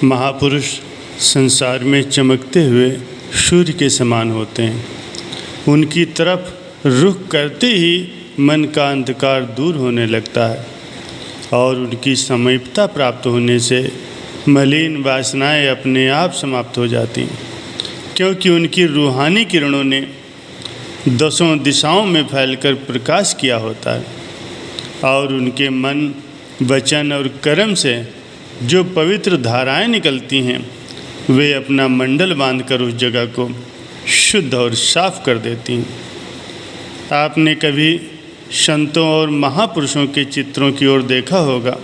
महापुरुष संसार में चमकते हुए सूर्य के समान होते हैं। उनकी तरफ रुख करते ही मन का अंधकार दूर होने लगता है और उनकी समीपता प्राप्त होने से मलिन वासनाएं अपने आप समाप्त हो जाती हैं, क्योंकि उनकी रूहानी किरणों ने दसों दिशाओं में फैलकर प्रकाश किया होता है और उनके मन, वचन और कर्म से जो पवित्र धाराएं निकलती हैं वे अपना मंडल बांधकर उस जगह को शुद्ध और साफ कर देती हैं। आपने कभी संतों और महापुरुषों के चित्रों की ओर देखा होगा।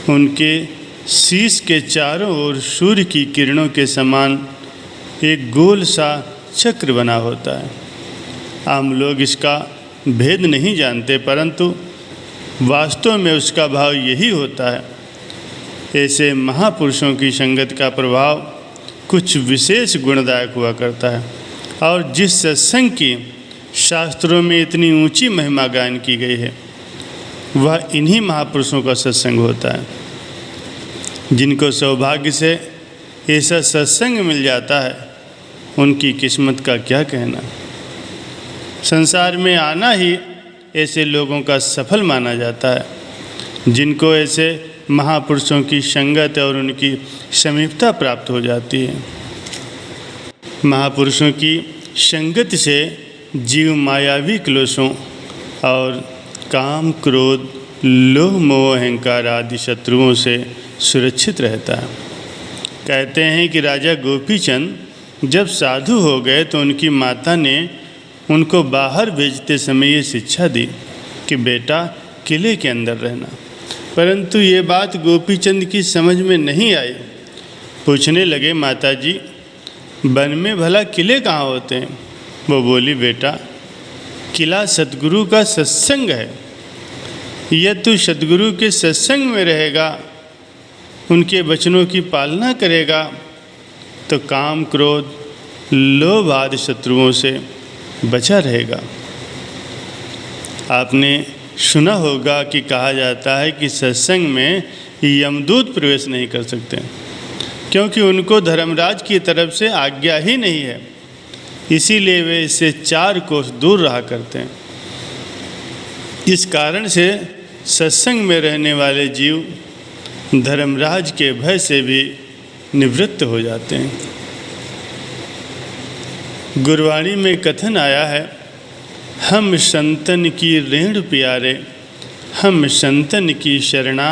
उनके शीश के चारों ओर सूर्य की किरणों के समान एक गोल सा चक्र बना होता है। आम लोग इसका भेद नहीं जानते, परंतु वास्तव में उसका भाव यही होता है। ऐसे महापुरुषों की संगत का प्रभाव कुछ विशेष गुणदायक हुआ करता है और जिस सत्संग की शास्त्रों में इतनी ऊंची महिमा गायन की गई है वह इन्हीं महापुरुषों का सत्संग होता है। जिनको सौभाग्य से ऐसा सत्संग मिल जाता है उनकी किस्मत का क्या कहना। संसार में आना ही ऐसे लोगों का सफल माना जाता है जिनको ऐसे महापुरुषों की संगत और उनकी समीपता प्राप्त हो जाती है। महापुरुषों की संगत से जीव मायावी क्लेशों और काम, क्रोध, लोभ, मोह, अहंकार आदि शत्रुओं से सुरक्षित रहता है। कहते हैं कि राजा गोपीचंद जब साधु हो गए तो उनकी माता ने उनको बाहर भेजते समय ये शिक्षा दी कि बेटा किले के अंदर रहना, परंतु ये बात गोपीचंद की समझ में नहीं आई। पूछने लगे, माता जी वन में भला किले कहाँ होते हैं? वो बोली, बेटा किला सतगुरु का सत्संग है। यह तू सतगुरु के सत्संग में रहेगा, उनके वचनों की पालना करेगा तो काम, क्रोध, लोभ आदि शत्रुओं से बचा रहेगा। आपने सुना होगा कि कहा जाता है कि सत्संग में यमदूत प्रवेश नहीं कर सकते, क्योंकि उनको धर्मराज की तरफ से आज्ञा ही नहीं है, इसीलिए वे इससे 4 कोस दूर रहा करते हैं। इस कारण से सत्संग में रहने वाले जीव धर्मराज के भय से भी निवृत्त हो जाते हैं। गुरबाणी में कथन आया है, हम संतन की रेण प्यारे, हम संतन की शरणा,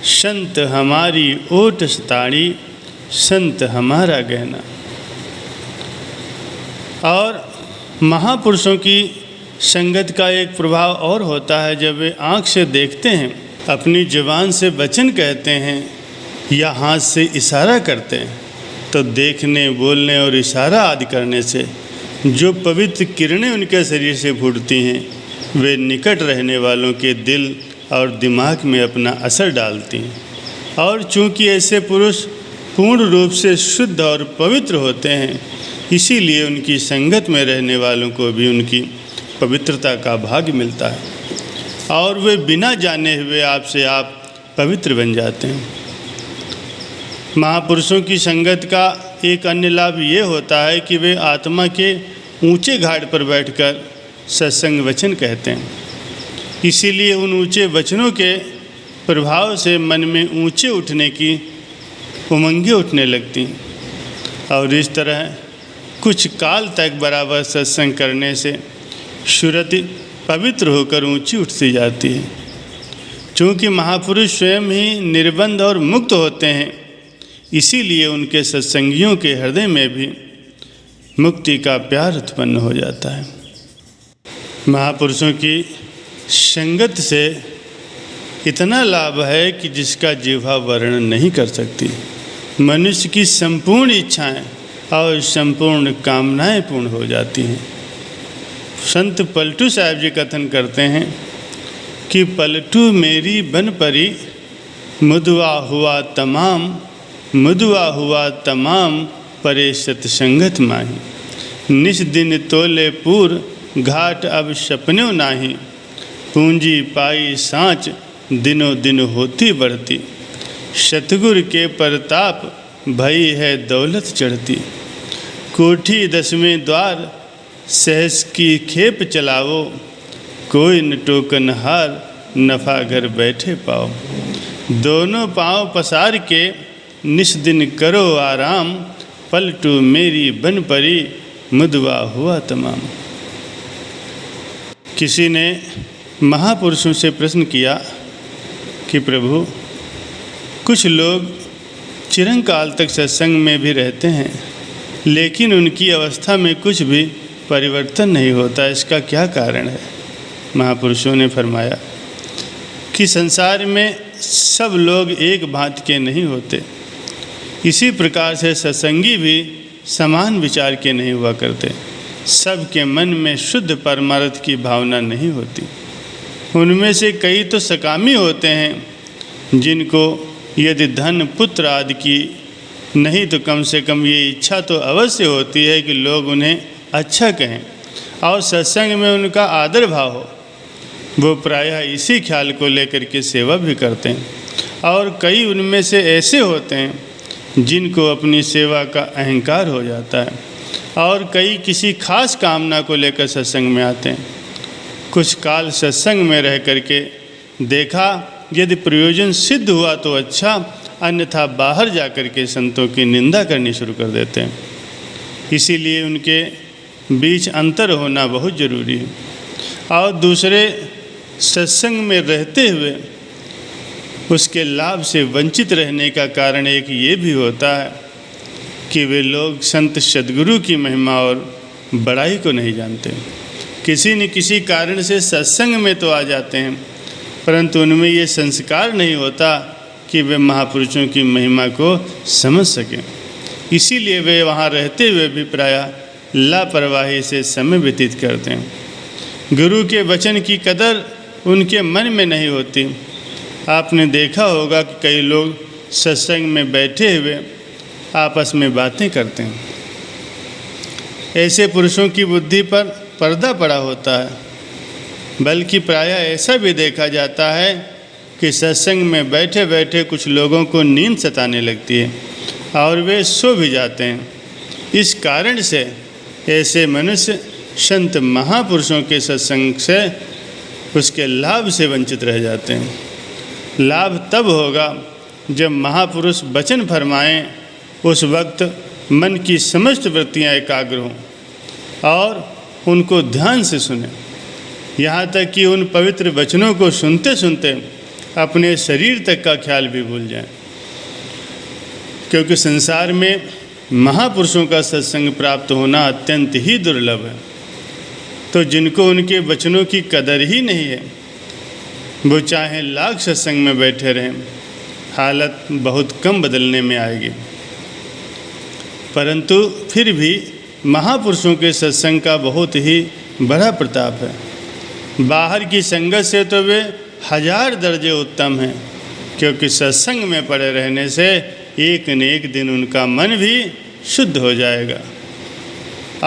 संत हमारी ओट सताड़ी, संत हमारा गहना। और महापुरुषों की संगत का एक प्रभाव और होता है। जब वे आँख से देखते हैं, अपनी जुबान से वचन कहते हैं या हाथ से इशारा करते हैं, तो देखने, बोलने और इशारा आदि करने से जो पवित्र किरणें उनके शरीर से फूटती हैं वे निकट रहने वालों के दिल और दिमाग में अपना असर डालती हैं। और चूँकि ऐसे पुरुष पूर्ण रूप से शुद्ध और पवित्र होते हैं, इसीलिए उनकी संगत में रहने वालों को भी उनकी पवित्रता का भाग्य मिलता है और वे बिना जाने हुए आपसे आप पवित्र बन जाते हैं। महापुरुषों की संगत का एक अन्य लाभ ये होता है कि वे आत्मा के ऊंचे घाट पर बैठकर सत्संग वचन कहते हैं। इसीलिए उन ऊंचे वचनों के प्रभाव से मन में ऊंचे उठने की उमंगें उठने लगती हैं और इस तरह कुछ काल तक बराबर सत्संग करने से सुरति पवित्र होकर ऊंची उठती जाती है। चूँकि महापुरुष स्वयं ही निर्बंध और मुक्त होते हैं, इसीलिए उनके सत्संगियों के हृदय में भी मुक्ति का प्यार उत्पन्न हो जाता है। महापुरुषों की संगत से इतना लाभ है कि जिसका जिह्वा वर्णन नहीं कर सकती। मनुष्य की संपूर्ण इच्छाएं और संपूर्ण कामनाएं पूर्ण हो जाती हैं। संत पलटू साहब जी कथन करते हैं कि पलटू मेरी बन परी, मुदवा हुआ तमाम, मुदवा हुआ तमाम, परे सतसंगत माही। निस दिन तोले पूर, घाट अब सपन्यों नाही, पूंजी पाई सांच, दिनों दिन होती बढ़ती। सतगुर के परताप भई है दौलत चढ़ती। कोठी 10वें द्वार सहस की खेप चलावो, कोई न टोकन हार नफा घर बैठे पाओ। दोनों पाँव पसार के निस दिन करो आराम, पलटू मेरी बन परी मुदवा हुआ तमाम। किसी ने महापुरुषों से प्रश्न किया कि प्रभु, कुछ लोग चिरंकाल तक सत्संग में भी रहते हैं लेकिन उनकी अवस्था में कुछ भी परिवर्तन नहीं होता, इसका क्या कारण है? महापुरुषों ने फरमाया कि संसार में सब लोग एक भांति के नहीं होते, इसी प्रकार से सत्संगी भी समान विचार के नहीं हुआ करते। सबके मन में शुद्ध परमार्थ की भावना नहीं होती। उनमें से कई तो सकामी होते हैं जिनको यदि धन पुत्र आदि की नहीं तो कम से कम ये इच्छा तो अवश्य होती है कि लोग उन्हें अच्छा कहें और सत्संग में उनका आदर भाव हो। वो प्रायः इसी ख्याल को लेकर के सेवा भी करते हैं। और कई उनमें से ऐसे होते हैं जिनको अपनी सेवा का अहंकार हो जाता है और कई किसी खास कामना को लेकर सत्संग में आते हैं। कुछ काल सत्संग में रह करके देखा, यदि प्रयोजन सिद्ध हुआ तो अच्छा, अन्यथा बाहर जा कर के संतों की निंदा करनी शुरू कर देते हैं। इसीलिए उनके बीच अंतर होना बहुत ज़रूरी है। और दूसरे सत्संग में रहते हुए उसके लाभ से वंचित रहने का कारण एक ये भी होता है कि वे लोग संत सद्गुरु की महिमा और बड़ाई को नहीं जानते। किसी न किसी कारण से सत्संग में तो आ जाते हैं परंतु उनमें ये संस्कार नहीं होता कि वे महापुरुषों की महिमा को समझ सकें। इसीलिए वे वहाँ रहते हुए भी प्रायः लापरवाही से समय व्यतीत करते हैं। गुरु के वचन की कदर उनके मन में नहीं होती। आपने देखा होगा कि कई लोग सत्संग में बैठे हुए आपस में बातें करते हैं। ऐसे पुरुषों की बुद्धि पर पर्दा पड़ा होता है। बल्कि प्रायः ऐसा भी देखा जाता है कि सत्संग में बैठे बैठे कुछ लोगों को नींद सताने लगती है और वे सो भी जाते हैं। इस कारण से ऐसे मनुष्य संत महापुरुषों के सत्संग से उसके लाभ से वंचित रह जाते हैं। लाभ तब होगा जब महापुरुष वचन फरमाएं, उस वक्त मन की समस्त वृत्तियां एकाग्र हों और उनको ध्यान से सुनें, यहाँ तक कि उन पवित्र वचनों को सुनते सुनते अपने शरीर तक का ख्याल भी भूल जाएं। क्योंकि संसार में महापुरुषों का सत्संग प्राप्त होना अत्यंत ही दुर्लभ है। तो जिनको उनके वचनों की कदर ही नहीं है, वो चाहे लाख सत्संग में बैठे रहें, हालत बहुत कम बदलने में आएगी। परंतु फिर भी महापुरुषों के सत्संग का बहुत ही बड़ा प्रताप है। बाहर की संगत से तो वे 1000 दर्जे उत्तम हैं, क्योंकि सत्संग में पड़े रहने से एक न एक दिन उनका मन भी शुद्ध हो जाएगा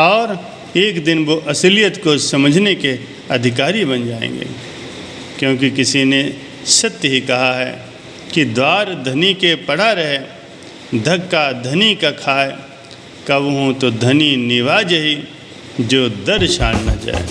और एक दिन वो असलियत को समझने के अधिकारी बन जाएंगे। क्योंकि किसी ने सत्य ही कहा है कि द्वार धनी के पड़ा रहे, धक्का धनी का खाए, कहूँ तो धनी निवाज ही जो दर छाड़ न जाए।